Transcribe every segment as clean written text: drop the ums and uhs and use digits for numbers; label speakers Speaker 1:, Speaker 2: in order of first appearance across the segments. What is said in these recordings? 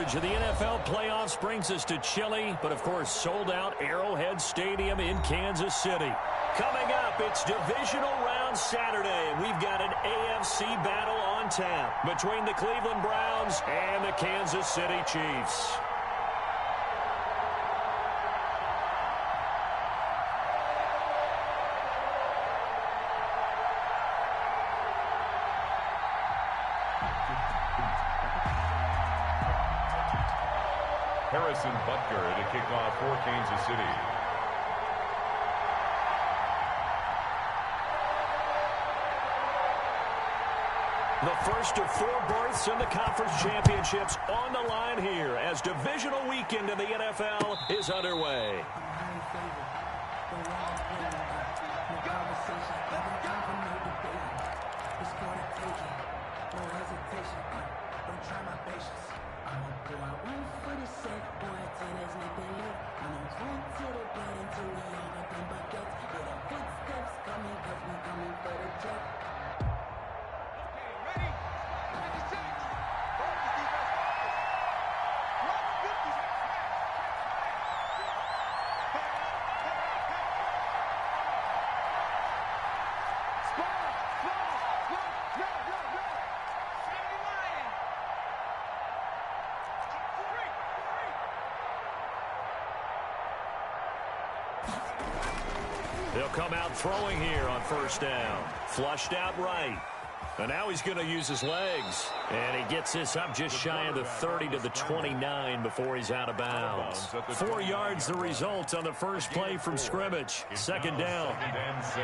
Speaker 1: Coverage of the NFL playoffs brings us to chilly, but of course sold-out Arrowhead Stadium in Kansas City. Coming up, it's divisional round Saturday, and we've got an AFC battle on tap between the Cleveland Browns and the Kansas City Chiefs.
Speaker 2: Harrison Butker to kick off for Kansas City.
Speaker 1: The first of 4 berths in the conference championships on the line here as divisional weekend in the NFL is underway. They'll come out throwing here on first down. Flushed out right. And now he's going to use his legs. And he gets this up just shy of the 30 to the 29 before he's out of bounds. 4 yards the result on the first play from scrimmage. Second down.
Speaker 2: 2nd and 6.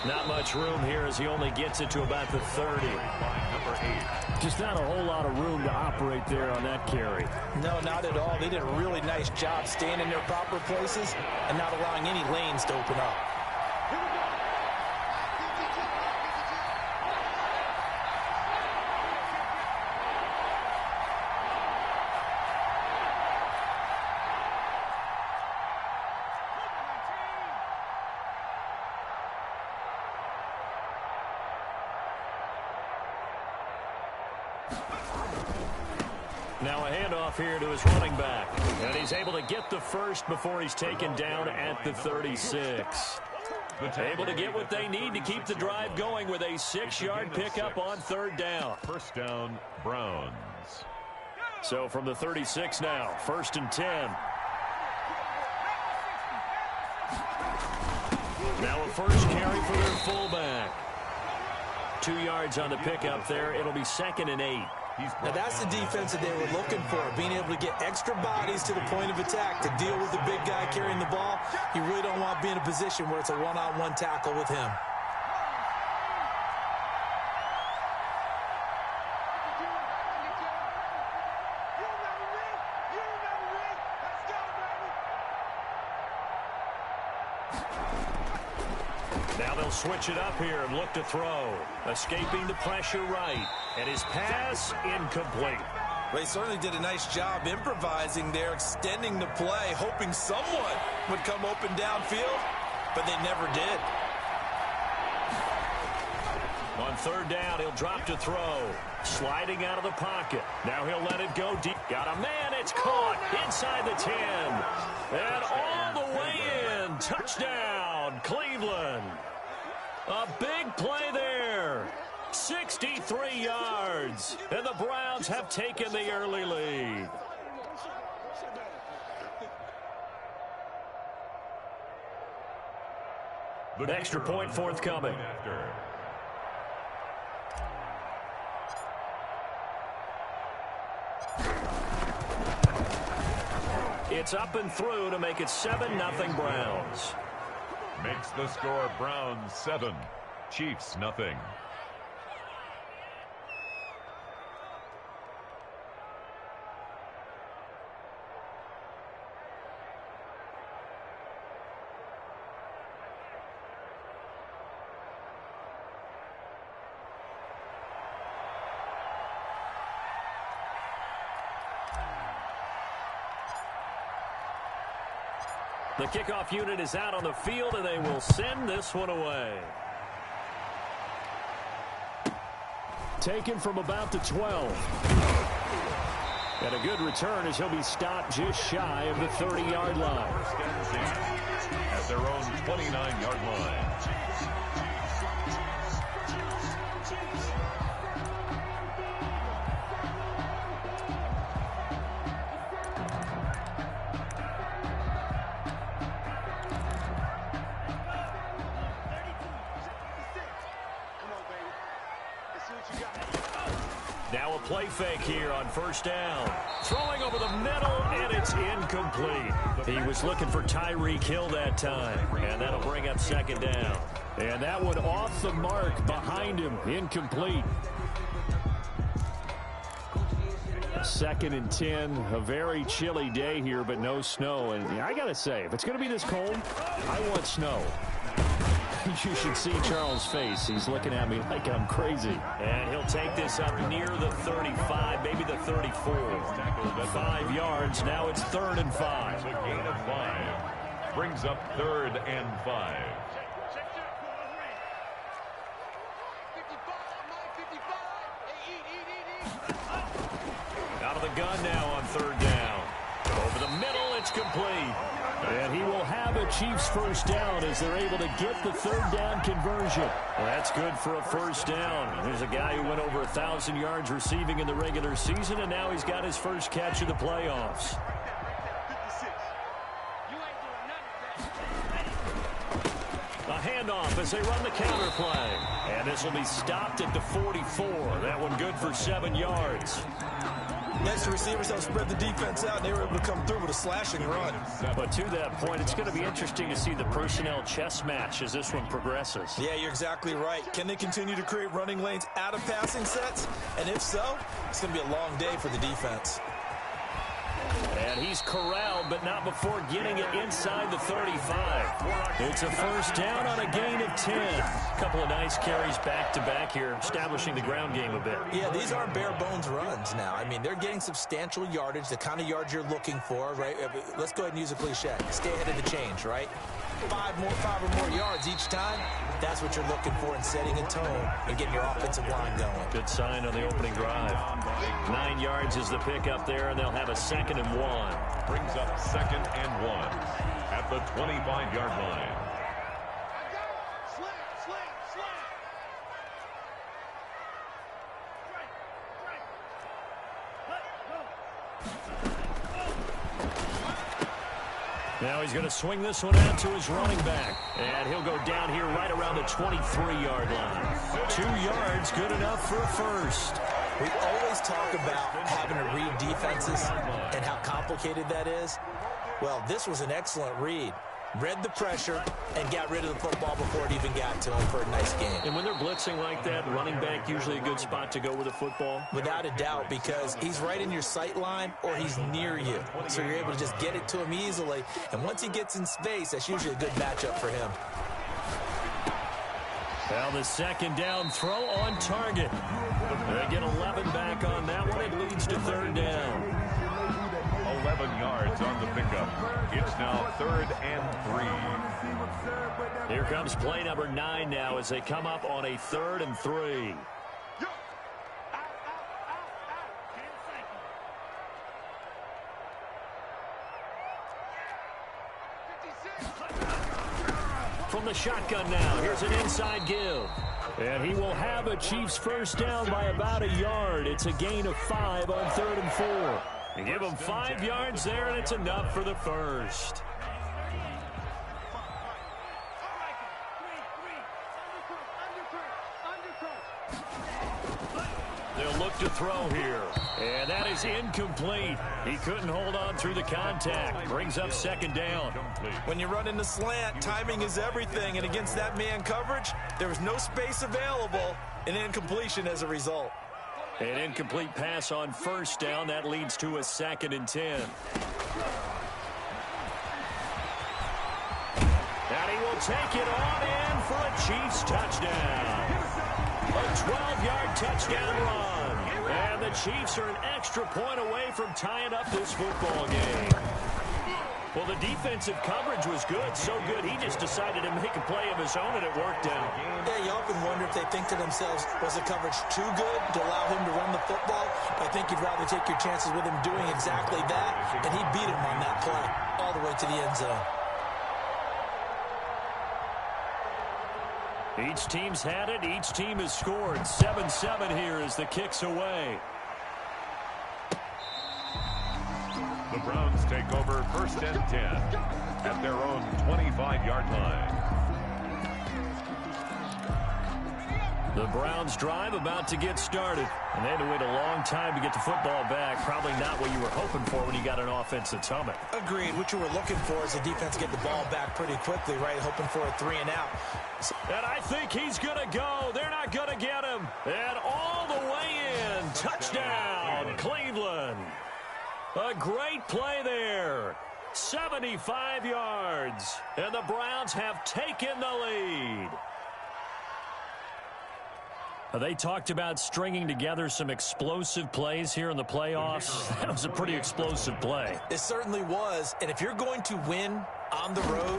Speaker 1: Not much room here as he only gets it to about the 30. Just not a whole lot of room to operate there on that carry.
Speaker 3: No, not at all. They did a really nice job staying in their proper places and not allowing any lanes to open up.
Speaker 1: Now a handoff here to his running back. And he's able to get the first before he's taken down at the 36. Able to get what they need to keep the drive going with a 6-yard pickup on third down.
Speaker 2: First down, Browns.
Speaker 1: So from the 36 now, 1st and 10. Now a first carry for their fullback. 2 yards on the pickup there. It'll be 2nd and 8.
Speaker 3: Now that's the defense that they were looking for, being able to get extra bodies to the point of attack to deal with the big guy carrying the ball. You really don't want to be in a position where it's a one-on-one tackle with him.
Speaker 1: Now they'll switch it up here and look to throw. Escaping the pressure right. And his pass incomplete.
Speaker 3: They certainly did a nice job improvising there, extending the play, hoping someone would come open downfield, but they never did.
Speaker 1: On third down, he'll drop to throw. Sliding out of the pocket. Now he'll let it go deep. Got a man. It's caught inside the 10. And all the way in. Touchdown, Cleveland. A big play there. 63 yards. And the Browns have taken the early lead. Extra point forthcoming. It's up and through to make it 7-0 Browns.
Speaker 2: Makes the score Browns 7, Chiefs nothing.
Speaker 1: The kickoff unit is out on the field, and they will send this one away. Taken from about the 12. And a good return as he'll be stopped just shy of the 30-yard line.
Speaker 2: At their own 29-yard line.
Speaker 1: Now a play fake here on first down. Throwing over the middle, and it's incomplete. He was looking for Tyreek Hill that time, and that'll bring up second down. And that one off the mark behind him, incomplete. 2nd and 10, a very chilly day here, but no snow. And I got to say, if it's going to be this cold, I want snow. You should see Charles' face. He's looking at me like I'm crazy. And he'll take this up near the 35, maybe the 34. 5 yards. Now it's 3rd and 5.
Speaker 2: A gain of 5. Brings up 3rd and 5.
Speaker 1: Out of the gun now on 3rd down. Over the middle, it's complete. And he will have a Chiefs first down as they're able to get the 3rd down conversion. Well, that's good for a first down. There's a guy who went over 1,000 yards receiving in the regular season, and now he's got his first catch of the playoffs. A handoff as they run the counter play. And this will be stopped at the 44. That one good for 7 yards.
Speaker 3: Next, the receivers helped spread the defense out, and they were able to come through with a slashing run.
Speaker 1: But to that point, it's going to be interesting to see the personnel chess match as this one progresses.
Speaker 3: Yeah, you're exactly right. Can they continue to create running lanes out of passing sets? And if so, it's going to be a long day for the defense.
Speaker 1: And he's corralled, but not before getting it inside the 35. It's a first down on a gain of 10. A couple of nice carries back-to-back here, establishing the ground game a bit.
Speaker 3: Yeah, these aren't bare-bones runs now. I mean, they're getting substantial yardage, the kind of yards you're looking for, right? Let's go ahead and use a cliche. Stay ahead of the change, right? 5 or more yards each time. That's what you're looking for in setting a tone and getting your offensive line going.
Speaker 1: Good sign on the opening drive. 9 yards is the pick up there, and they'll have a 2nd and 1.
Speaker 2: Brings up 2nd and 1 at the 25-yard line.
Speaker 1: Now he's going to swing this one out to his running back. And he'll go down here right around the 23-yard line. 2 yards, good enough for a first.
Speaker 3: We always talk about having to read defenses and how complicated that is. Well, this was an excellent read. Read the pressure and got rid of the football before it even got to him for a nice game.
Speaker 1: And when they're blitzing like that, running back usually a good spot to go with the football?
Speaker 3: Without a doubt, because he's right in your sight line or he's near you. So you're able to just get it to him easily. And once he gets in space, that's usually a good matchup for him.
Speaker 1: Well, the 2nd down throw on target. They get 11 back on that one. It leads to 3rd down.
Speaker 2: 11 yards on the pickup. It's now 3rd and 3.
Speaker 1: Here comes play number 9 now as they come up on a 3rd and 3. From the shotgun now, here's an inside give. And he will have a Chiefs first down by about a yard. It's a gain of 5 on 3rd and 4. You give him 5 yards there, and it's enough for the first. They'll look to throw here. And that is incomplete. He couldn't hold on through the contact. Brings up 2nd down.
Speaker 3: When you run in the slant, timing is everything. And against that man coverage, there was no space available. An incompletion as a result.
Speaker 1: An incomplete pass on first down. That leads to a 2nd and 10. And he will take it on in for a Chiefs touchdown. A 12-yard touchdown run. And the Chiefs are an extra point away from tying up this football game. Well, the defensive coverage was good, so good he just decided to make a play of his own, and it worked out.
Speaker 3: Yeah, you often wonder if they think to themselves, was the coverage too good to allow him to run the football? I think you'd rather take your chances with him doing exactly that, and he beat him on that play all the way to the end zone.
Speaker 1: Each team's had it. Each team has scored. 7-7 here as the kick's away.
Speaker 2: The Browns take over 1st and 10 at their own 25-yard line.
Speaker 1: The Browns drive about to get started. And they had to wait a long time to get the football back. Probably not what you were hoping for when you got an offense that's humming.
Speaker 3: Agreed. What you were looking for is the defense get the ball back pretty quickly, right? Hoping for a 3 and out.
Speaker 1: And I think he's going to go. They're not going to get him. And all the way in. Touchdown, Cleveland. A great play there. 75 yards. And the Browns have taken the lead. They talked about stringing together some explosive plays here in the playoffs. That was a pretty explosive play.
Speaker 3: It certainly was. And if you're going to win on the road,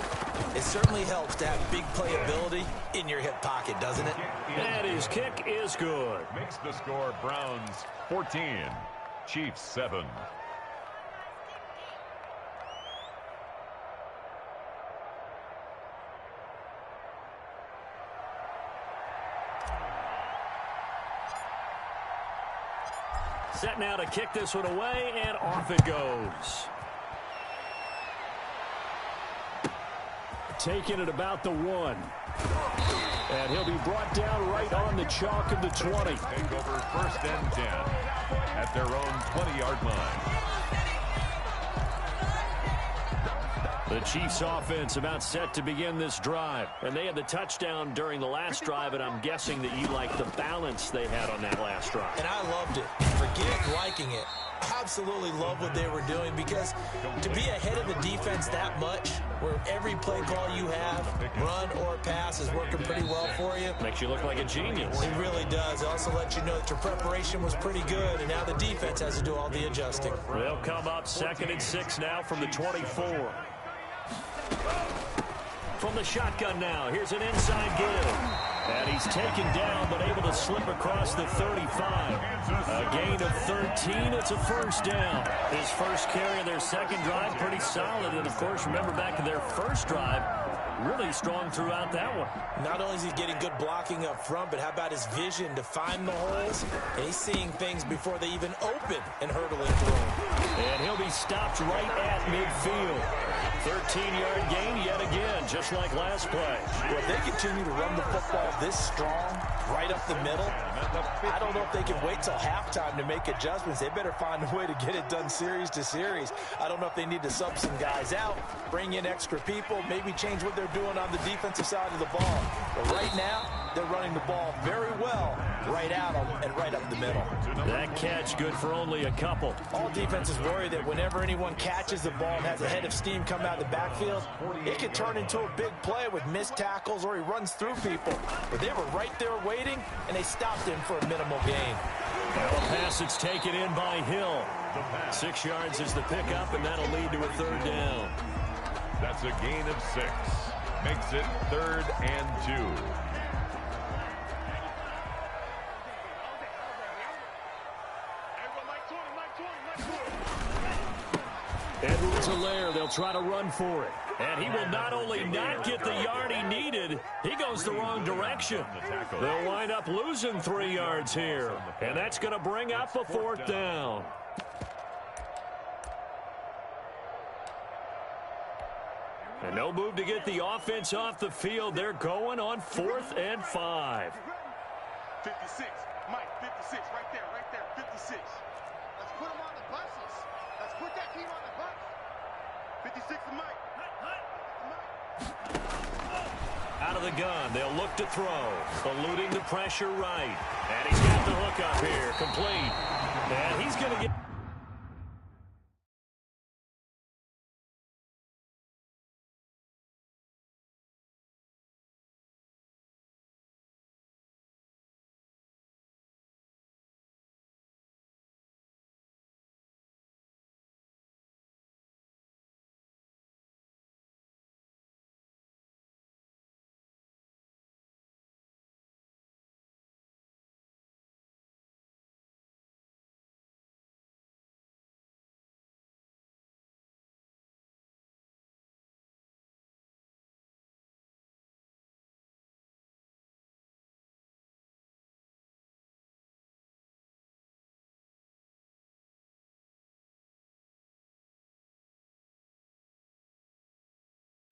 Speaker 3: it certainly helps to have big playability in your hip pocket, doesn't it?
Speaker 1: And his kick is good.
Speaker 2: Makes the score Browns 14, Chiefs 7.
Speaker 1: Set now to kick this one away, and off it goes. Taking it about the 1. And he'll be brought down right on the chalk of the 20.
Speaker 2: Take over 1st and 10 at their own 20-yard line.
Speaker 1: The Chiefs offense about set to begin this drive. And they had the touchdown during the last drive, and I'm guessing that you like the balance they had on that last drive.
Speaker 3: And I loved it. Forget liking it. Absolutely love what they were doing, because to be ahead of the defense that much, where every play call you have, run or pass, is working pretty well for you.
Speaker 1: Makes you look like a genius.
Speaker 3: It really does. It also lets you know that your preparation was pretty good, and now the defense has to do all the adjusting.
Speaker 1: They'll come up 2nd and 6 now from the 24. From the shotgun now, here's an inside give. And he's taken down, but able to slip across the 35. A gain of 13. It's a 1st down. His first carry of their second drive, pretty solid. And, of course, remember back to their first drive, really strong throughout that one.
Speaker 3: Not only is he getting good blocking up front, but how about his vision to find the holes? And he's seeing things before they even open and hurtling through them.
Speaker 1: And he'll be stopped right at midfield. 13-yard gain yet again, just like last play.
Speaker 3: Well, if they continue to run the football this strong, right up the middle, I don't know if they can wait till halftime to make adjustments. They better find a way to get it done series to series. I don't know if they need to sub some guys out, bring in extra people, maybe change what they're doing on the defensive side of the ball. But right now, they're running the ball very well right out and right up the middle.
Speaker 1: That catch good for only a couple.
Speaker 3: All defenses worry that whenever anyone catches the ball and has a head of steam come out of the backfield, it can turn into a big play with missed tackles or he runs through people. But they were right there waiting, and they stopped him for a minimal gain.
Speaker 1: Now a pass that's taken in by Hill. 6 yards is the pickup, and that'll lead to a 3rd down.
Speaker 2: That's a gain of 6. Makes it 3rd and 2.
Speaker 1: Edwards-Helaire, they'll try to run for it. And he will not only not get the yard he needed, he goes the wrong direction. They'll wind up losing 3 yards here. And that's going to bring up a 4th down. And no move to get the offense off the field. They're going on 4th and 5.
Speaker 4: 56, Mike, 56, right there, 56. Let's put him on the buses. Let's put that team on the bus. 56 to Mike.
Speaker 1: Out of the gun, they'll look to throw. Eluding the pressure right. And he's got the hook up here, complete. And he's going to get...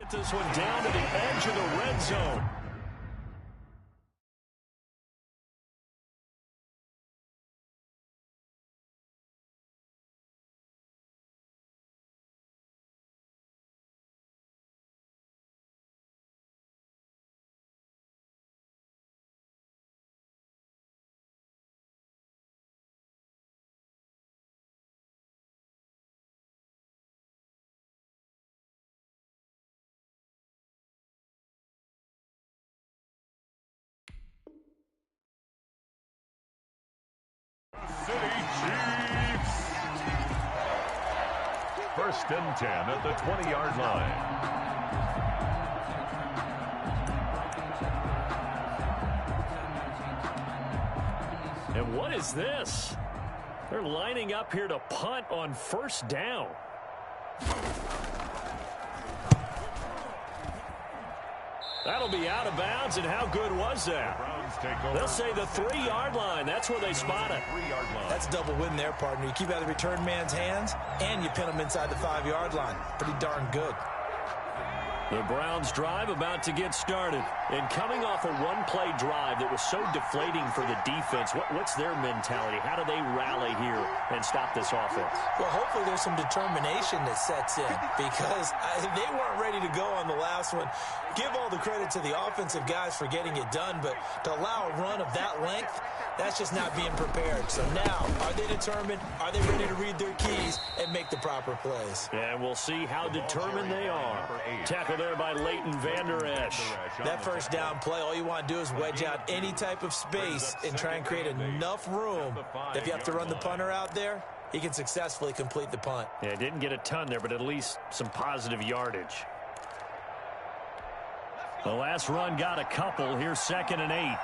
Speaker 1: Get this one down to the edge of the red zone.
Speaker 2: City Chiefs. First and 10 at the 20-yard line.
Speaker 1: And what is this? They're lining up here to punt on first down. That'll be out of bounds, and how good was that? They'll say the 3-yard line. That's where they spot it.
Speaker 3: That's a double win there, partner. You keep out of the return man's hands, and you pin him inside the 5-yard line. Pretty darn good.
Speaker 1: The Browns drive about to get started. And coming off a one-play drive that was so deflating for the defense, what's their mentality? How do they rally here and stop this offense?
Speaker 3: Well, hopefully there's some determination that sets in because they weren't ready to go on the last one. Give all the credit to the offensive guys for getting it done, but to allow a run of that length, that's just not being prepared. So now, are they determined? Are they ready to read their keys and make the proper plays?
Speaker 1: And we'll see how determined they are. Tackle there by Leighton Vander Esch.
Speaker 3: That first down play, all you want to do is wedge out any type of space and try and create enough room that if you have to run the punter out there, he can successfully complete the punt.
Speaker 1: Yeah, didn't get a ton there, but at least some positive yardage. The last run got a couple. Here's 2nd and 8.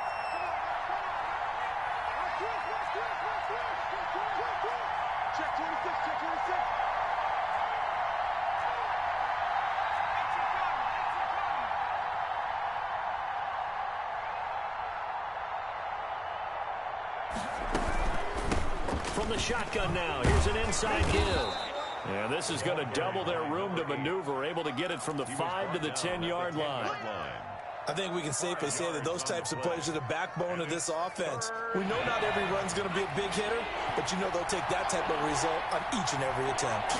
Speaker 1: From the shotgun now, here's an inside give. And this is going to double their room to maneuver, able to get it from the 5 to the 10-yard line.
Speaker 3: I think we can safely say that those types of plays are the backbone of this offense. We know not every run's going to be a big hitter, but you know they'll take that type of result on each and every attempt.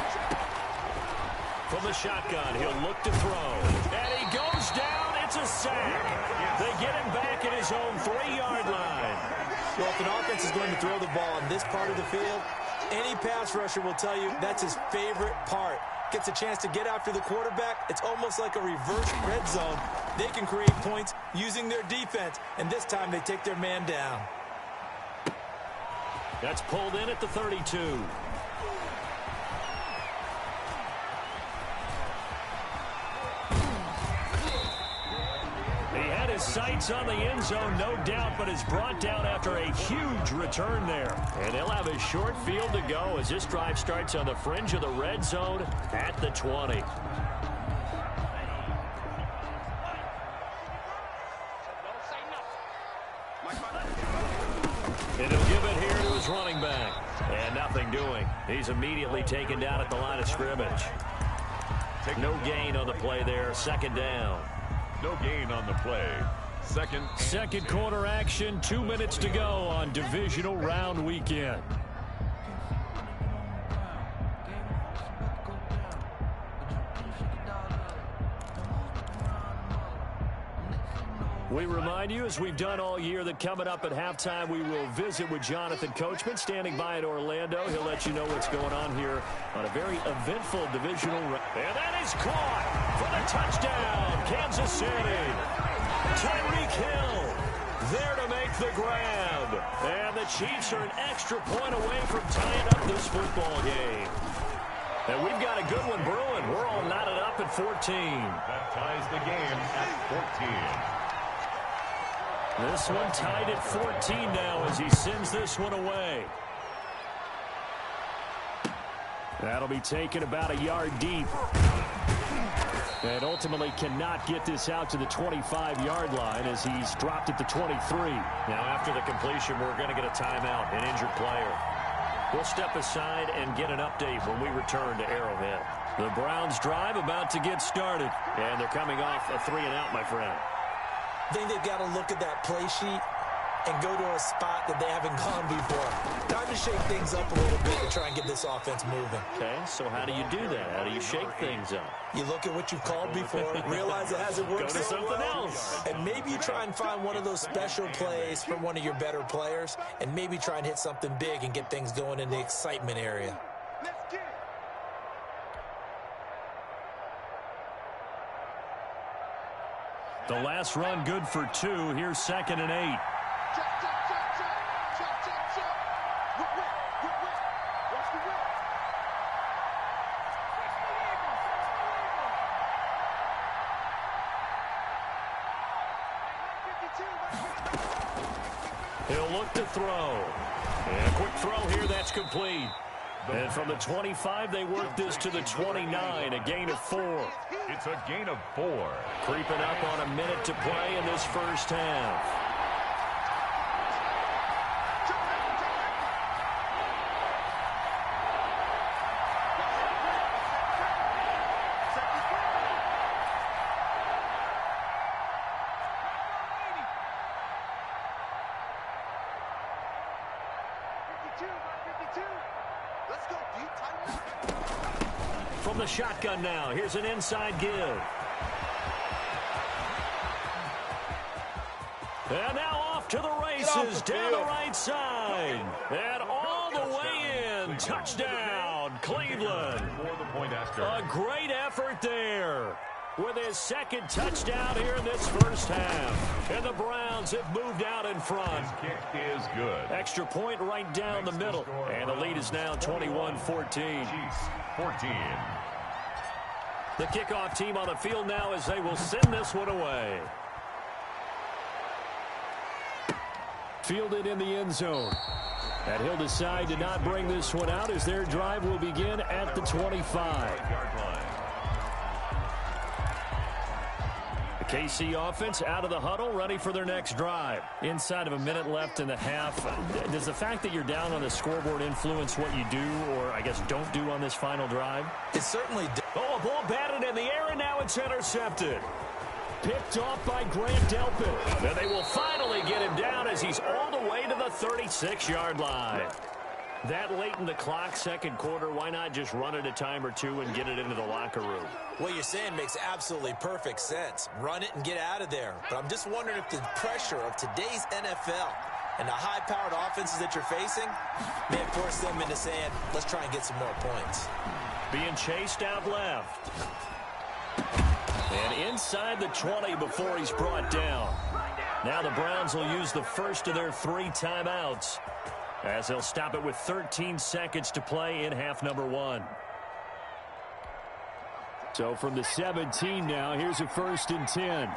Speaker 1: From the shotgun, he'll look to throw. And he goes down. It's a sack. They get him back at his own 3-yard line.
Speaker 3: Well, if an offense is going to throw the ball on this part of the field, any pass rusher will tell you that's his favorite part. Gets a chance to get after the quarterback. It's almost like a reverse red zone. They can create points using their defense, and this time they take their man down.
Speaker 1: That's pulled in at the 32. His sights on the end zone, no doubt, but is brought down after a huge return there. And they'll have a short field to go as this drive starts on the fringe of the red zone at the 20. And he'll give it here to his running back. And nothing doing. He's immediately taken down at the line of scrimmage. No gain on the play there. 2nd down.
Speaker 2: No gain on the play.
Speaker 1: Second quarter action. 2 minutes to go on divisional round weekend. We remind you, as we've done all year, that coming up at halftime, we will visit with Jonathan Coachman, standing by in Orlando. He'll let you know what's going on here on a very eventful divisional round. And that is caught for the touchdown, Kansas City. Tyreek Hill there to make the grab. And the Chiefs are an extra point away from tying up this football game. And we've got a good one brewing. We're all knotted up at 14.
Speaker 2: That ties the game at 14.
Speaker 1: This one tied at 14 now as he sends this one away. That'll be taken about a yard deep. And ultimately cannot get this out to the 25-yard line as he's dropped at the 23. Now after the completion, we're going to get a timeout, an injured player. We'll step aside and get an update when we return to Arrowhead. The Browns drive about to get started. And they're coming off a 3-and-out, my friend.
Speaker 3: I think they've got to look at that play sheet and go to a spot that they haven't gone before. Time to shake things up a little bit to try and get this offense moving.
Speaker 1: Okay, so how do you do that? How do you shake things up?
Speaker 3: You look at what you've called before, realize it hasn't worked
Speaker 1: Go to
Speaker 3: so
Speaker 1: something
Speaker 3: well,
Speaker 1: else.
Speaker 3: and maybe you try and find one of those special plays from one of your better players, and maybe try and hit something big and get things going in the excitement area.
Speaker 4: Let's get it.
Speaker 1: The last run good for 2. Here's 2nd and 8.
Speaker 4: Check, check, check, check. Check, check, check. Whip, whip, whip, whip. Watch the whip.
Speaker 1: He'll look to throw. And a quick throw here, that's complete. And from the 25, they work this to the 29, a gain of 4.
Speaker 2: It's a gain of 4.
Speaker 1: Creeping up on a minute to play in this first half.
Speaker 4: Let's go deep, tighten up.
Speaker 1: From the shotgun now, here's an inside give. And now off to the races, down the right side. And all the way in. Touchdown, Cleveland.
Speaker 2: For the point after.
Speaker 1: A great effort there with his 2nd touchdown here in this first half. And the Browns have moved out in front.
Speaker 2: His kick is good.
Speaker 1: Extra point right down the middle. And the lead is now 21-14.
Speaker 2: Chiefs 14.
Speaker 1: The kickoff team on the field now as they will send this one away. Fielded in the end zone. And he'll decide to not bring this one out as their drive will begin at the 25. The KC offense out of the huddle, ready for their next drive. Inside of a minute left in the half. Does the fact that you're down on the scoreboard influence what you do, or I guess don't do on this final drive?
Speaker 3: It certainly does.
Speaker 1: Oh, a ball batted in the air, and now it's intercepted. Picked off by Grant Delpit. Then they will finally get him down as he's all the way to the 36-yard line. That late in the clock, second quarter, why not just run it a time or two and get it into the locker room?
Speaker 3: What you're saying makes absolutely perfect sense. Run it and get out of there. But I'm just wondering if the pressure of today's NFL and the high-powered offenses that you're facing may have forced them into saying, let's try and get some more points.
Speaker 1: Being chased out left. And inside the 20 before he's brought down. Now the Browns will use the first of their 3 timeouts as they'll stop it with 13 seconds to play in half number 1. So from the 17 now, here's a 1st and 10.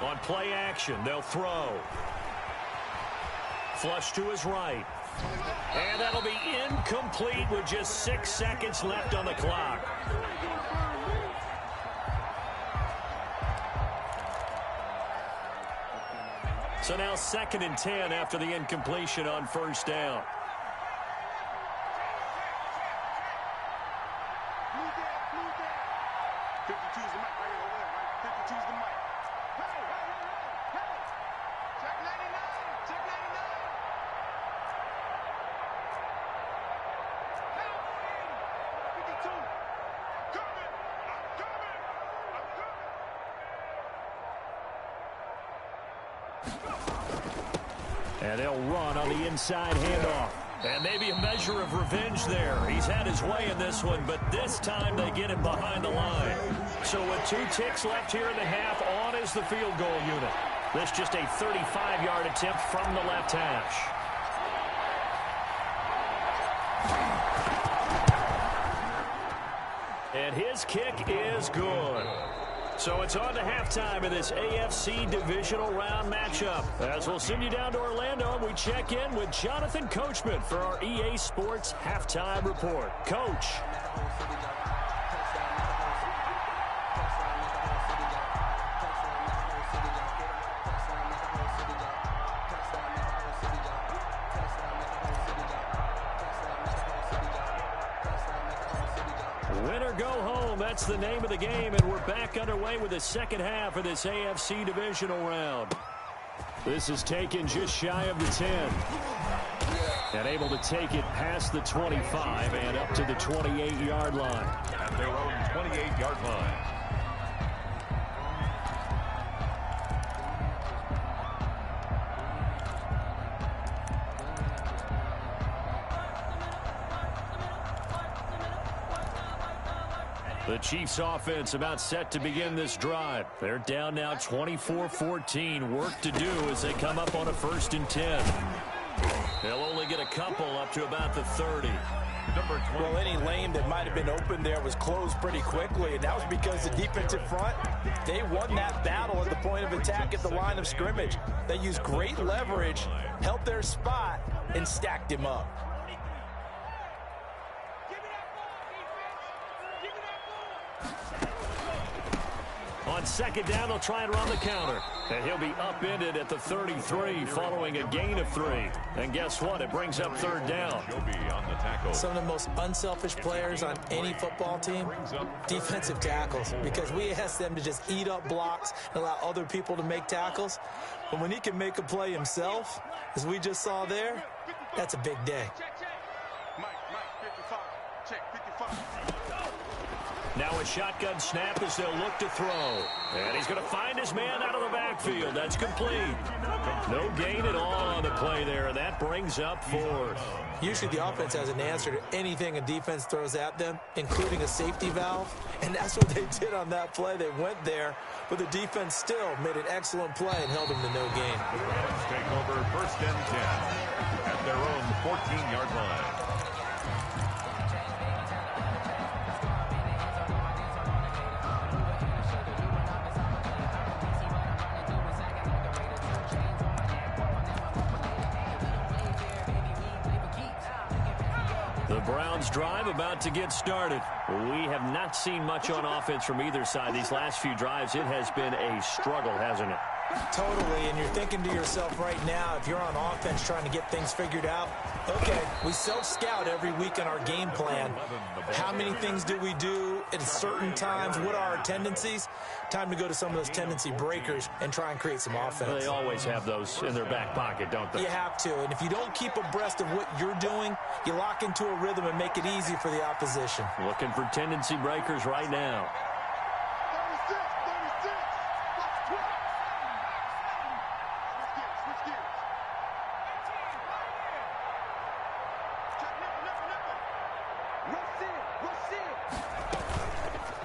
Speaker 1: On play action, they'll throw. Flush to his right. And that'll be incomplete with just 6 seconds left on the clock. So now 2nd and 10 after the incompletion on 1st down.
Speaker 4: Blue down, blue down. 52 is the mic right over there, right? 52 is the mic. Hey, hey, hey, hey, hey. Check 99, check 99. Help me. 52. I'm coming, I'm coming, I'm coming.
Speaker 1: And they'll run on the inside handoff. And maybe a measure of revenge there. He's had his way in this one, but this time they get him behind the line. So with 2 ticks left here in the half, on is the field goal unit. This just a 35-yard attempt from the left hash. And his kick is good. So it's on to halftime in this AFC divisional round matchup. As we'll send you down to Orlando, and we check in with Jonathan Coachman for our EA Sports Halftime Report. Coach. go home. That's the name of the game, and we're back underway with the second half of this AFC divisional round. This is taken just shy of the 10. And able to take it past the 25 and up to the 28-yard line.
Speaker 2: At their own 28-yard line.
Speaker 1: The Chiefs offense about set to begin this drive. They're down now 24-14. Work to do as they come up on a 1st and 10. They'll only get a couple up to about the 30.
Speaker 3: Well, any lane that might have been open there was closed pretty quickly, and that was because the defensive front, they won that battle at the point of attack at the line of scrimmage. They used great leverage, held their spot, and stacked him up.
Speaker 1: On 2nd down, they'll try and run the counter. And he'll be upended at the 33 following a gain of 3. And guess what? It brings up 3rd down.
Speaker 3: Some of the most unselfish players on any football team, defensive tackles, because we ask them to just eat up blocks and allow other people to make tackles. But when he can make a play himself, as we just saw there, that's a big day.
Speaker 1: Now a shotgun snap as they'll look to throw. And he's going to find his man out of the backfield. That's complete. No gain at all on the play there, and that brings up 4th.
Speaker 3: Usually the offense has an answer to anything a defense throws at them, including a safety valve. And that's what they did on that play. They went there, but the defense still made an excellent play and held them to no gain.
Speaker 2: Let's take over 1st and 10 at their own 14-yard line.
Speaker 1: The Browns drive about to get started. We have not seen much on offense from either side. These last few drives, it has been a struggle, hasn't it?
Speaker 3: Totally, and you're thinking to yourself right now, if you're on offense trying to get things figured out, okay, we self-scout every week in our game plan. How many things do we do at certain times? What are our tendencies? Time to go to some of those tendency breakers and try and create some offense.
Speaker 1: They always have those in their back pocket, don't they?
Speaker 3: You have to, and if you don't keep abreast of what you're doing, you lock into a rhythm and make it easy for the opposition.
Speaker 1: Looking for tendency breakers right now.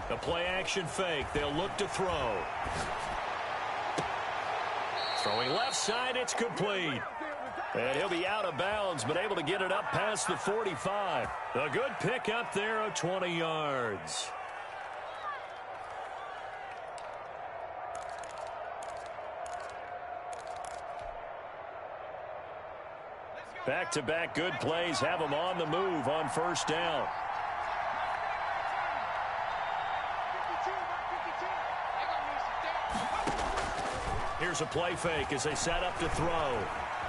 Speaker 1: The play-action fake. They'll look to throw. Throwing left side, it's complete. And he'll be out of bounds, but able to get it up past the 45. A good pick up there of 20 yards. Back-to-back good plays have them on the move on 1st down. Here's a play fake as they set up to throw.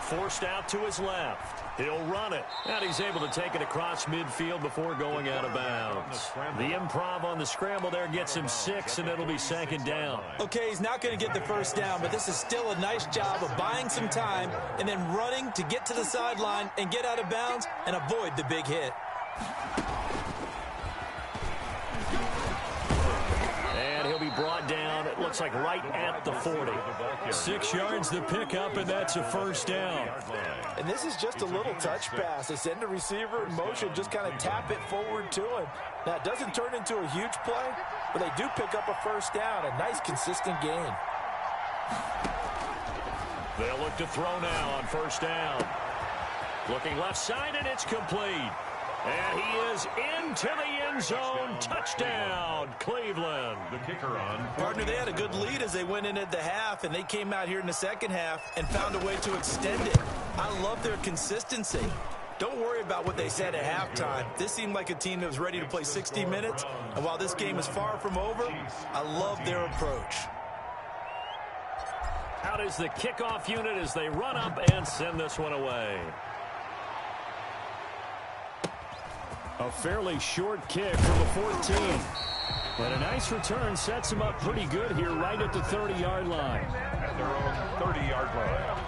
Speaker 1: Forced out to his left. He'll run it. And he's able to take it across midfield before going out of bounds. The improv on the scramble there gets him 6, and it'll be 2nd down.
Speaker 3: Okay, he's not going to get the 1st down, but this is still a nice job of buying some time and then running to get to the sideline and get out of bounds and avoid the big hit.
Speaker 1: And he'll be brought down, it looks like right at the 40. 6 yards the pickup, and that's a 1st down.
Speaker 3: And this is just a little touch pass. They send the receiver in motion, just kind of tap it forward to him. Now, it doesn't turn into a huge play, but they do pick up a 1st down, a nice, consistent gain.
Speaker 1: They'll look to throw now on 1st down. Looking left side, and it's complete. And he is into the end zone. Touchdown, Cleveland.
Speaker 2: The kicker on.
Speaker 3: Partner, they had a good lead as they went in at the half, and they came out here in the 2nd half and found a way to extend it. I love their consistency. Don't worry about what they said at halftime. This seemed like a team that was ready to play 60 minutes, and while this game is far from over, I love their approach.
Speaker 1: Out is the kickoff unit as they run up and send this one away. A fairly short kick from the 14. And a nice return sets him up pretty good here right at the 30-yard line.
Speaker 2: At their own 30-yard line.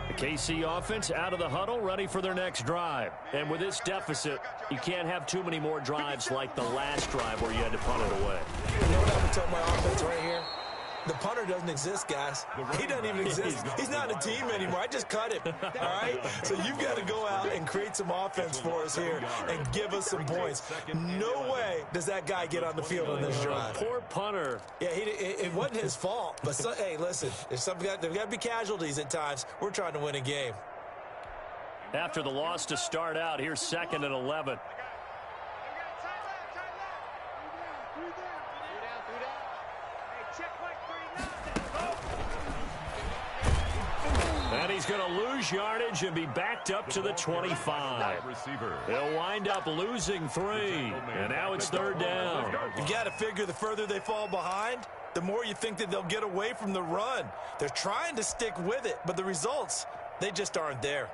Speaker 1: The KC offense out of the huddle, ready for their next drive. And with this deficit, you can't have too many more drives like the last drive where you had to punt it away.
Speaker 3: You know what I would tell my offense right here? The punter doesn't exist, guys. He doesn't even exist. He's not a team anymore. I just cut him, all right? So you've got to go out and create some offense for us here and give us some points. No way does that guy get on the field on this drive.
Speaker 1: Poor punter.
Speaker 3: Yeah, it wasn't his fault. But, hey, listen, there's got to be casualties at times. We're trying to win a game.
Speaker 1: After the loss to start out, here's 2nd and 11. And he's going to lose yardage and be backed up to the 25. They'll wind up losing 3. And now it's 3rd down.
Speaker 3: You got to figure the further they fall behind, the more you think that they'll get away from the run. They're trying to stick with it, but the results, they just aren't there.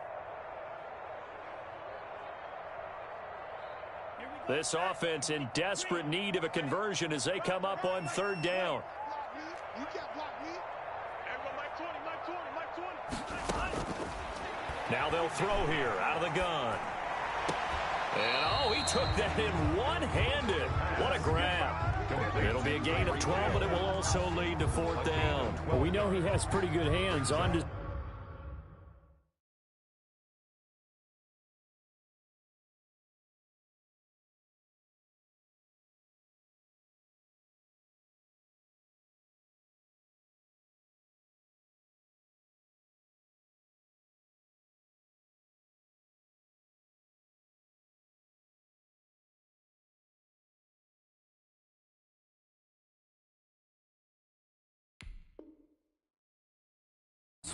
Speaker 1: This offense in desperate need of a conversion as they come up on 3rd down. Now they'll throw here out of the gun. And, oh, he took that in one-handed. What a grab. It'll be a gain of 12, but it will also lead to 4th down.
Speaker 5: Well, we know he has pretty good hands on to...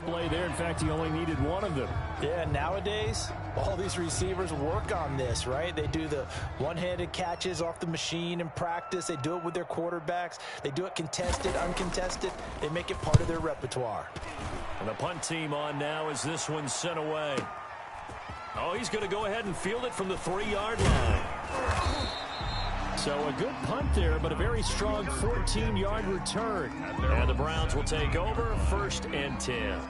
Speaker 5: Play there. In fact, he only needed one of them.
Speaker 3: Yeah, nowadays, all these receivers work on this, right? They do the one-handed catches off the machine in practice. They do it with their quarterbacks. They do it contested, uncontested. They make it part of their repertoire.
Speaker 1: And the punt team on now as this one's sent away. Oh, he's going to go ahead and field it from the 3-yard line. So a good punt there, but a very strong 14-yard return. And the Browns will take over 1st and 10.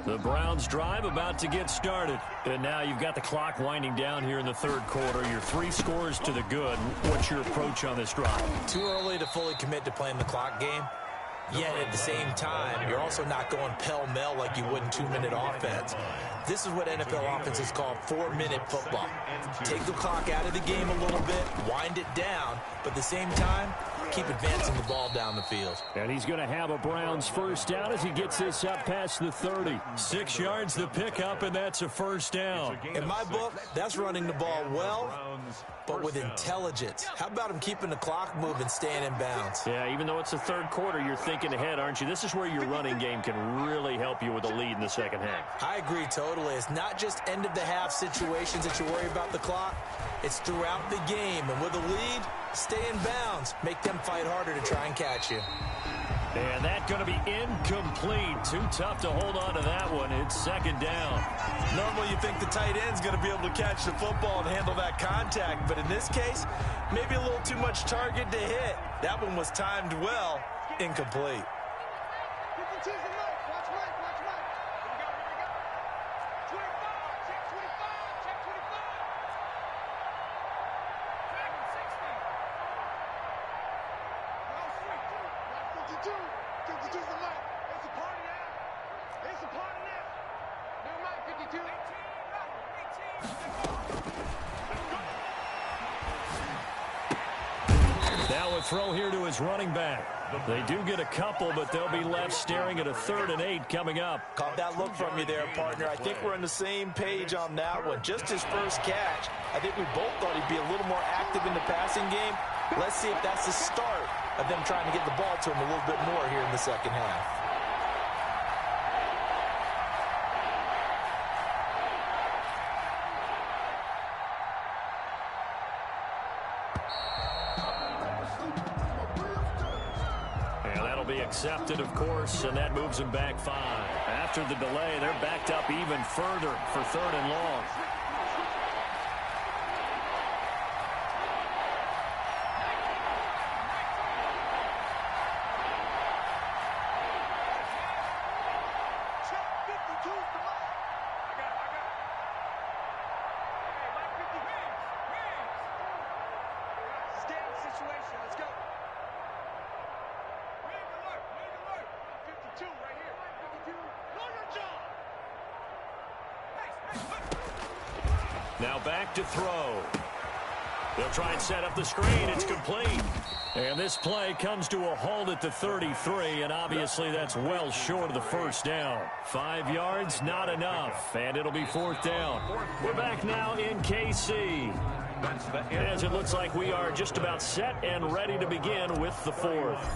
Speaker 1: The Browns drive about to get started. And now you've got the clock winding down here in the 3rd quarter. Your 3 scores to the good. What's your approach on this drive?
Speaker 3: Too early to fully commit to playing the clock game. Yet at the same time, you're also not going pell-mell like you would in 2-minute offense. This is what NFL offenses call 4-minute football. Take the clock out of the game a little bit, wind it down, but at the same time, keep advancing the ball down the field.
Speaker 1: And he's going to have a Browns 1st down as he gets this up past the 30. 6 yards the pickup, and that's a 1st down.
Speaker 3: In my book, that's running the ball well, but with intelligence. How about him keeping the clock moving, staying in bounds?
Speaker 1: Yeah, even though it's the 3rd quarter, you're thinking ahead, aren't you? This is where your running game can really help you with a lead in the 2nd half.
Speaker 3: I agree totally. It's not just end-of-the-half situations that you worry about the clock. It's throughout the game. And with a lead, stay in bounds. Make them fight harder to try and catch you.
Speaker 1: And that's going to be incomplete. Too tough to hold on to that one. It's 2nd down.
Speaker 3: Normally you think the tight end's going to be able to catch the football and handle that contact. But in this case, maybe a little too much target to hit. That one was timed well. Incomplete.
Speaker 1: Now a throw here to his running back. They do get a couple, but they'll be left staring at a 3rd and 8 coming up.
Speaker 3: Caught that look from you there, partner. I think we're on the same page on that one. Just his first catch. I think we both thought he'd be a little more active in the passing game. Let's see if that's the start of them trying to get the ball to him a little bit more here in the second half.
Speaker 1: Accepted, of course, and that moves them back 5. After the delay, they're backed up even further for 3rd and long. Now back to throw. They'll try and set up the screen. It's complete. And this play comes to a halt at the 33, and obviously that's well short of the first down. 5 yards, not enough, and it'll be 4th down. We're back now in KC. As it looks like we are just about set and ready to begin with the 4th.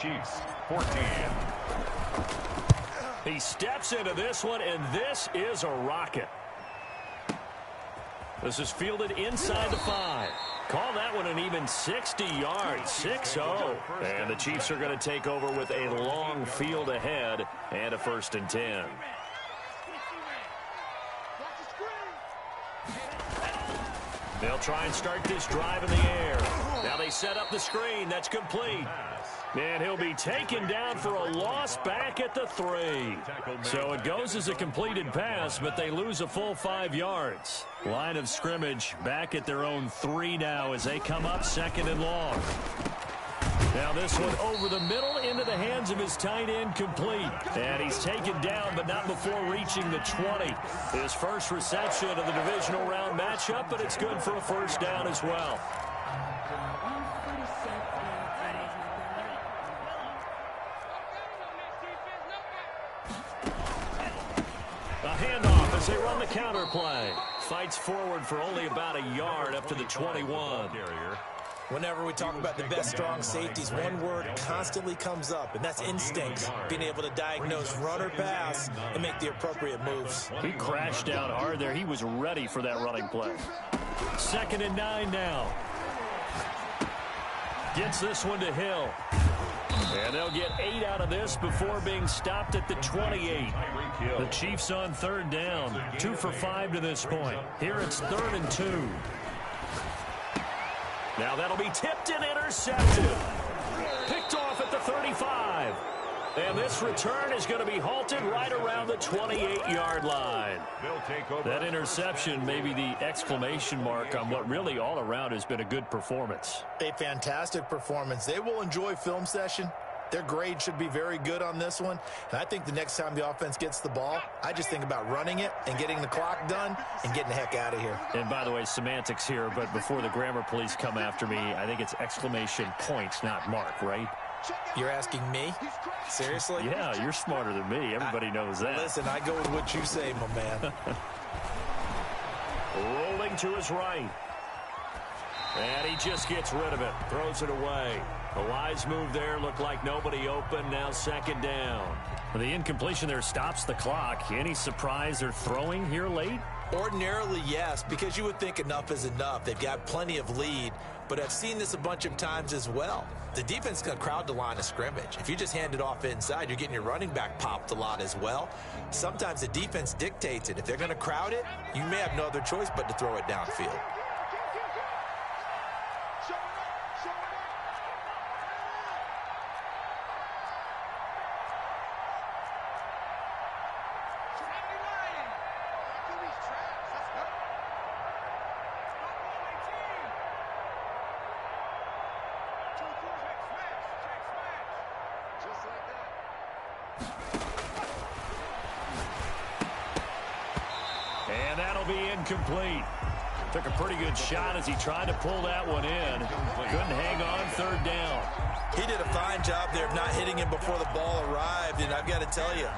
Speaker 2: Chiefs, 14.
Speaker 1: He steps into this one, and this is a rocket. This is fielded inside the 5. Call that one an even 60 yards, 6-0. And the Chiefs are going to take over with a long field ahead and a 1st and 10. They'll try and start this drive in the air. Now they set up the screen. That's complete. And he'll be taken down for a loss back at the 3. So it goes as a completed pass, but they lose a full 5 yards. Line of scrimmage back at their own 3 now as they come up 2nd and long. Now this one over the middle into the hands of his tight end, complete. And he's taken down, but not before reaching the 20. His first reception of the divisional round matchup, but it's good for a 1st down as well. Handoff as they run the counter play. Fights forward for only about a yard up to the 21.
Speaker 3: Whenever we talk about the best strong safeties, one word constantly comes up, and that's instincts. Being able to diagnose run or pass and make the appropriate moves.
Speaker 1: He crashed down hard there. He was ready for that running play. 2nd and 9 now. Gets this one to Hill. And they'll get 8 out of this before being stopped at the 28. The Chiefs on 3rd down. 2 for 5 to this point. Here it's 3rd and 2. Now that'll be tipped and intercepted. Picked off at the 35. And this return is going to be halted right around the 28-yard line. That interception may be the exclamation mark on what really all around has been a good performance.
Speaker 3: A fantastic performance. They will enjoy film session. Their grade should be very good on this one. And I think the next time the offense gets the ball, I just think about running it and getting the clock done and getting the heck out of here.
Speaker 1: And by the way, semantics here, but before the grammar police come after me, I think it's exclamation points, not mark, right?
Speaker 3: You're asking me? Seriously?
Speaker 1: Yeah, you're smarter than me. Everybody knows that.
Speaker 3: Listen, I go with what you say, my man.
Speaker 1: Rolling to his right. And he just gets rid of it. Throws it away. A wise move there. Looked like nobody open. Now 2nd down. The incompletion there stops the clock. Any surprise they're throwing here late?
Speaker 3: Ordinarily, yes, because you would think enough is enough. They've got plenty of lead, but I've seen this a bunch of times as well. The defense is going to crowd the line of scrimmage. If you just hand it off inside, you're getting your running back popped a lot as well. Sometimes the defense dictates it. If they're going to crowd it, you may have no other choice but to throw it downfield.
Speaker 1: And that'll be incomplete. Took a pretty good shot as he tried to pull that one in. Couldn't hang on 3rd down.
Speaker 3: He did a fine job there of not hitting him before the ball arrived, and I've got to tell you,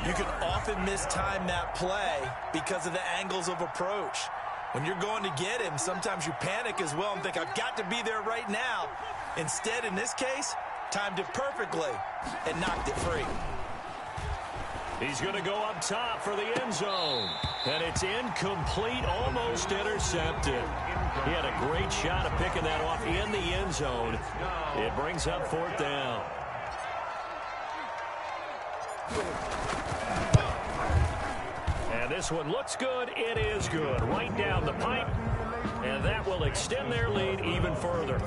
Speaker 3: you can often mistime that play because of the angles of approach. When you're going to get him, sometimes you panic as well and think, I've got to be there right now. Instead, in this case, timed it perfectly and knocked it free.
Speaker 1: He's going to go up top for the end zone. And it's incomplete, almost intercepted. He had a great shot of picking that off in the end zone. It brings up 4th down. And this one looks good. It is good. Right down the pipe. And that will extend their lead even further.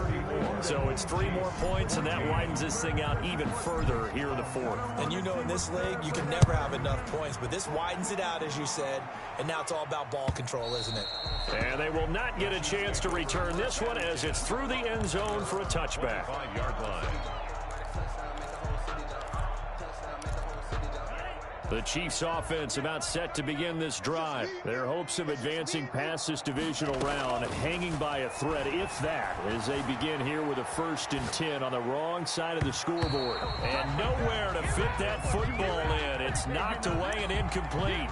Speaker 1: So it's 3 more points, and that widens this thing out even further here in the 4th.
Speaker 3: And you know in this league, you can never have enough points, but this widens it out, as you said, and now it's all about ball control, isn't it?
Speaker 1: And they will not get a chance to return this one as it's through the end zone for a touchback.
Speaker 2: 5-yard line.
Speaker 1: The Chiefs offense about set to begin this drive. Their hopes of advancing past this divisional round hanging by a thread, if that, as they begin here with a 1st and 10 on the wrong side of the scoreboard. And nowhere to fit that football in. It's knocked away and incomplete.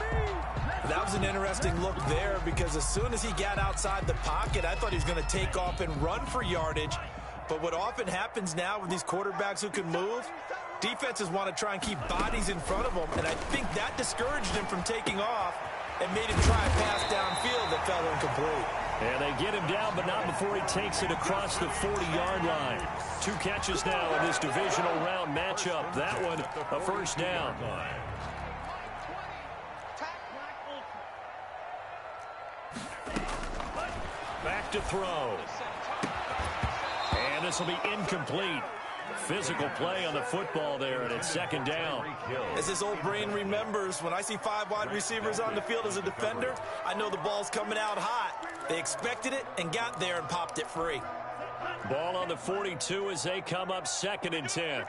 Speaker 3: That was an interesting look there because as soon as he got outside the pocket, I thought he was going to take off and run for yardage. But what often happens now with these quarterbacks who can move, defenses want to try and keep bodies in front of them, and I think that discouraged him from taking off and made him try a pass downfield that fell incomplete.
Speaker 1: And they get him down, but not before he takes it across the 40-yard line. 2 catches now in this divisional round matchup. That one, a 1st down. Back to throw. And this will be incomplete. Physical play on the football there, and it's 2nd down.
Speaker 3: As his old brain remembers, when I see 5 wide receivers on the field as a defender, I know the ball's coming out hot. They expected it and got there and popped it free.
Speaker 1: Ball on the 42 as they come up 2nd and 10.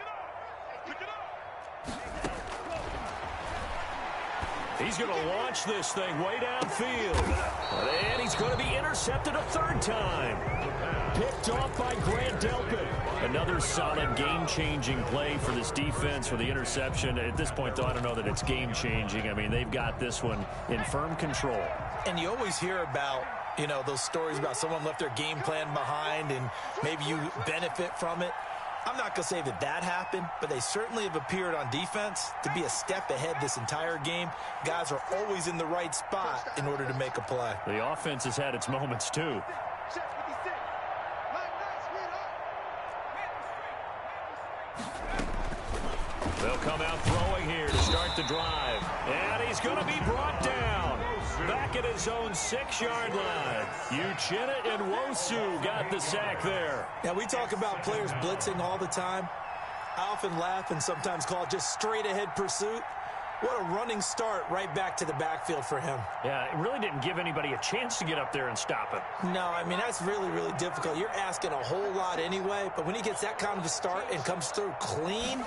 Speaker 1: He's going to launch this thing way downfield. And he's going to be intercepted a 3rd time. Picked off by Grant Delpit. Another solid game-changing play for this defense for the interception. At this point, though, I don't know that it's game-changing. I mean, they've got this one in firm control.
Speaker 3: And you always hear about, you know, those stories about someone left their game plan behind and maybe you benefit from it. I'm not going to say that that happened, but they certainly have appeared on defense to be a step ahead this entire game. Guys are always in the right spot in order to make a play.
Speaker 1: The offense has had its moments, too. They'll come out throwing here to start the drive. And he's going to be brought down. Back at his own 6-yard line. Uchenna and Wosu got the sack there.
Speaker 3: Now, we talk about players blitzing all the time. I often laugh and sometimes call it just straight-ahead pursuit. What a running start right back to the backfield for him.
Speaker 1: Yeah, it really didn't give anybody a chance to get up there and stop him.
Speaker 3: No, I mean, that's really, really difficult. You're asking a whole lot anyway, but when he gets that kind of a start and comes through clean,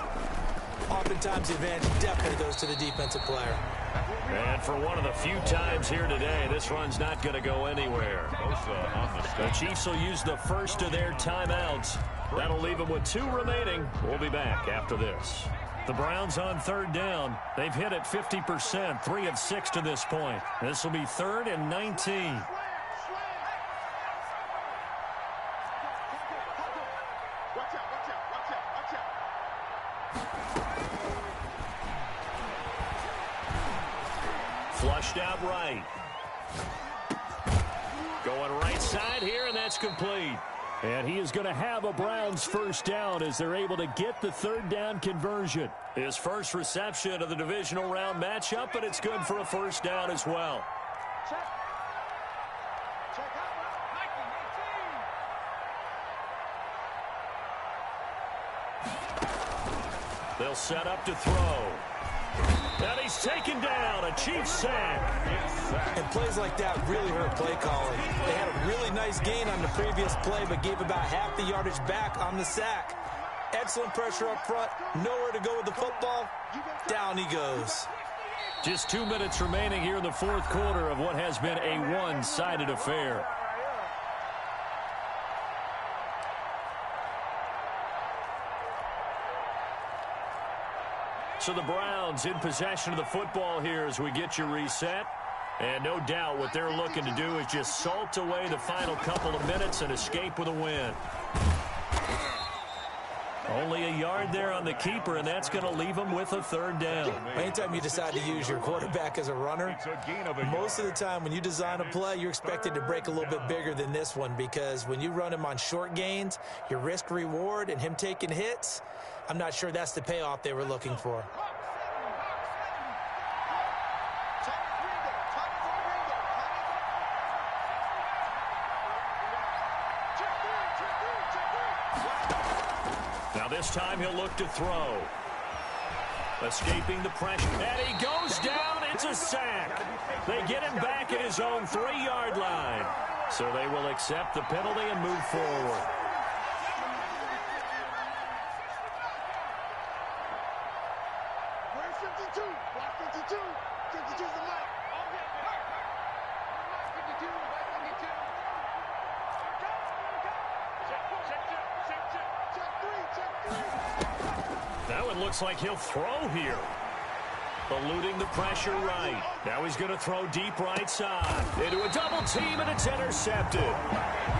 Speaker 3: oftentimes the advantage definitely goes to the defensive player.
Speaker 1: And for one of the few times here today, this run's not going to go anywhere. The Chiefs will use the first of their timeouts. That'll leave them with 2 remaining. We'll be back after this. The Browns on 3rd down. They've hit it 50%, 3 of 6 to this point. This will be 3rd and 19. Flushed out right. Going right side here, and that's complete. And he is going to have a Browns 1st down as they're able to get the 3rd down conversion. His first reception of the divisional round matchup, but it's good for a 1st down as well. They'll set up to throw. And he's taken down, a Chiefs sack.
Speaker 3: And plays like that really hurt play calling. They had a really nice gain on the previous play, but gave about half the yardage back on the sack. Excellent pressure up front, nowhere to go with the football. Down he goes.
Speaker 1: Just 2 minutes remaining here in the 4th quarter of what has been a one-sided affair. So the Browns in possession of the football here as we get you reset. And no doubt what they're looking to do is just salt away the final couple of minutes and escape with a win. Only a yard there on the keeper, and that's going to leave them with a third down.
Speaker 3: Anytime you decide to use your quarterback as a runner, most of the time when you design a play, you're expected to break a little bit bigger than this one, because when you run him on short gains, your risk-reward and him taking hits, I'm not sure that's the payoff they were looking for.
Speaker 1: This time he'll look to throw. Escaping the pressure. And he goes down. It's a sack. They get him back at his own 3-yard line. So they will accept the penalty and move forward.
Speaker 4: Where's 52? Block 52. 52's the light. Oh, yeah. 52. 52.
Speaker 1: That one looks like he'll throw here. Eluding the pressure right. Now he's going to throw deep right side. Into a double team, and it's intercepted.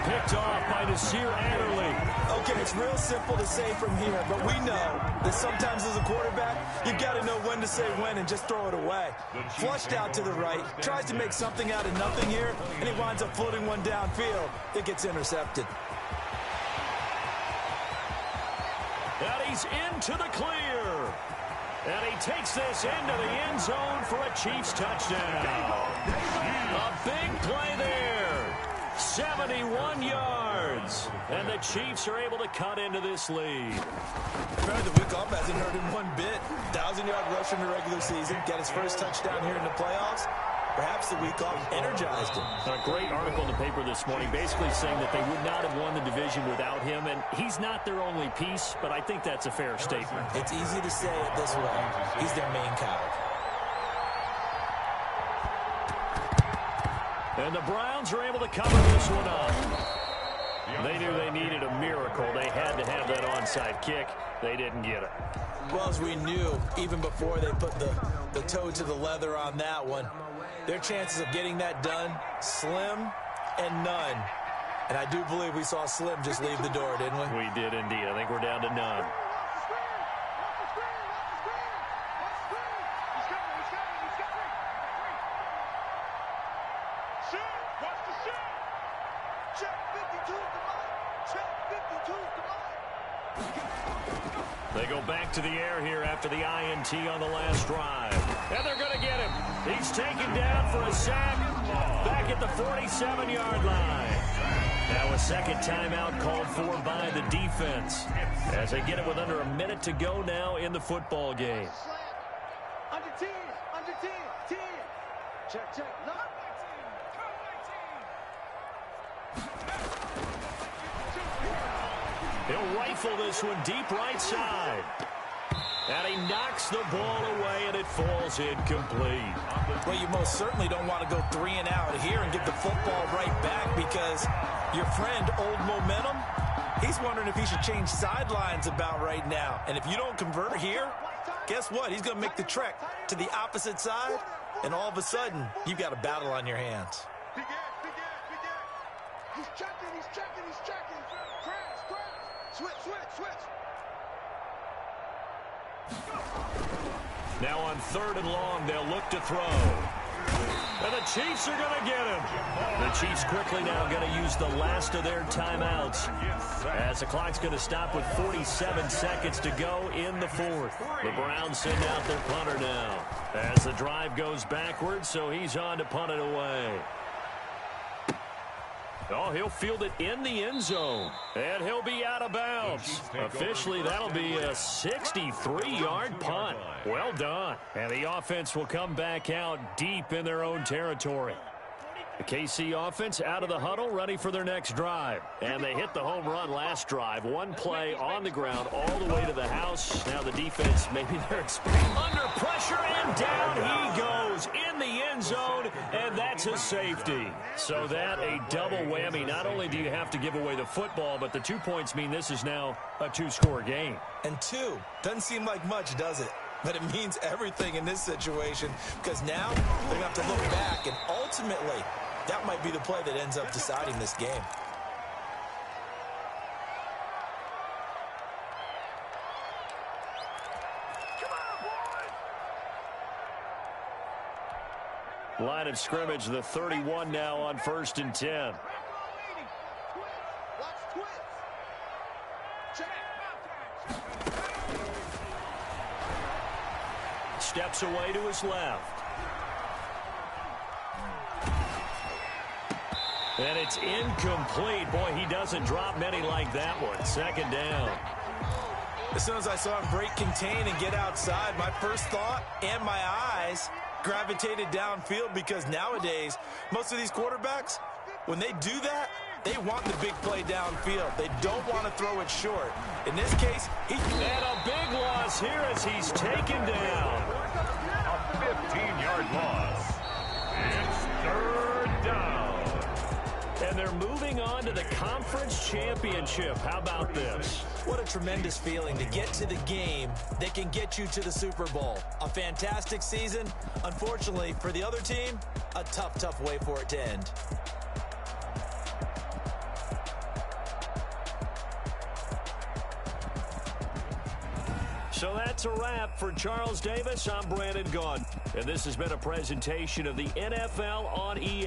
Speaker 1: Picked off by Nasir Adderley.
Speaker 3: Okay, it's real simple to say from here, but we know that sometimes as a quarterback, you got to know when to say when and just throw it away. Flushed out to the right, tries to make something out of nothing here, and he winds up floating one downfield. It gets intercepted.
Speaker 1: And he's into the clear. And he takes this into the end zone for a Chiefs touchdown. A big play there. 71 yards. And the Chiefs are able to cut into this lead.
Speaker 3: Apparently the week off hasn't hurt him one bit. 1,000-yard rush in the regular season. Got his first touchdown here in the playoffs. Perhaps the week off energized him.
Speaker 1: A great article in the paper this morning basically saying that they would not have won the division without him, and he's not their only piece, but I think that's a fair statement.
Speaker 3: It's easy to say it this way. He's their main coward.
Speaker 1: And the Browns are able to cover this one up. They knew they needed a miracle. They had to have that onside kick. They didn't get it.
Speaker 3: Well, as we knew, even before they put the toe to the leather on that one, their chances of getting that done, slim and none. And I do believe we saw Slim just leave the door, didn't we?
Speaker 1: We did indeed. I think we're down to none. They go back to the air here after the INT on the last drive. And they're going to get him. He's taken down for a sack back at the 47-yard line. Now a second timeout called for by the defense as they get it with under a minute to go now in the football game.
Speaker 4: Under 10, under 10, 10. Check, check. No.
Speaker 1: He'll rifle this one deep right side. And he knocks the ball away, and it falls incomplete.
Speaker 3: Well, you most certainly don't want to go 3 and out here and get the football right back, because your friend, Old Momentum, he's wondering if he should change sidelines about right now. And if you don't convert here, guess what? He's going to make the trek to the opposite side, and all of a sudden, you've got a battle on your hands.
Speaker 4: Big ass, big ass, big ass. He's checking, he's checking, he's checking. Crash, crash. Switch, switch, switch.
Speaker 1: Now on 3rd and long, they'll look to throw. And the Chiefs are going to get him. The Chiefs quickly now going to use the last of their timeouts, as the clock's going to stop with 47 seconds to go in the 4th. The Browns send out their punter now as the drive goes backwards, so he's on to punt it away. Oh, he'll field it in the end zone, and he'll be out of bounds. Officially, that'll be a 63-yard punt. Well done. And the offense will come back out deep in their own territory. The KC offense out of the huddle, ready for their next drive. And they hit the home run last drive. One play on the ground all the way to the house. Now the defense, maybe they're expecting under pressure, and down he goes in the end zone, and that's a safety. So that a double whammy. Not only do you have to give away the football, but the 2 points mean this is now a 2-score game.
Speaker 3: And 2 doesn't seem like much, does it? But it means everything in this situation because now they're going to have to look back, and ultimately that might be the play that ends up deciding this game.
Speaker 1: Line of scrimmage, the 31 now on 1st and 10. Steps away to his left. And it's incomplete. Boy, he doesn't drop many like that one. 2nd down.
Speaker 3: As soon as I saw him break contain and get outside, my first thought and my eyes gravitated downfield, because nowadays, most of these quarterbacks, when they do that, they want the big play downfield. They don't want to throw it short. In this case, he...
Speaker 1: And a big loss here as he's taken down.
Speaker 2: A 15-yard loss. It's 3rd down.
Speaker 1: And they're moving on to the conference championship. How about this?
Speaker 3: What a tremendous feeling to get to the game that can get you to the Super Bowl. A fantastic season. Unfortunately, for the other team, a tough, tough way for it to end.
Speaker 1: So that's a wrap for Charles Davis. I'm Brandon Gaudin. And this has been a presentation of the NFL on EA.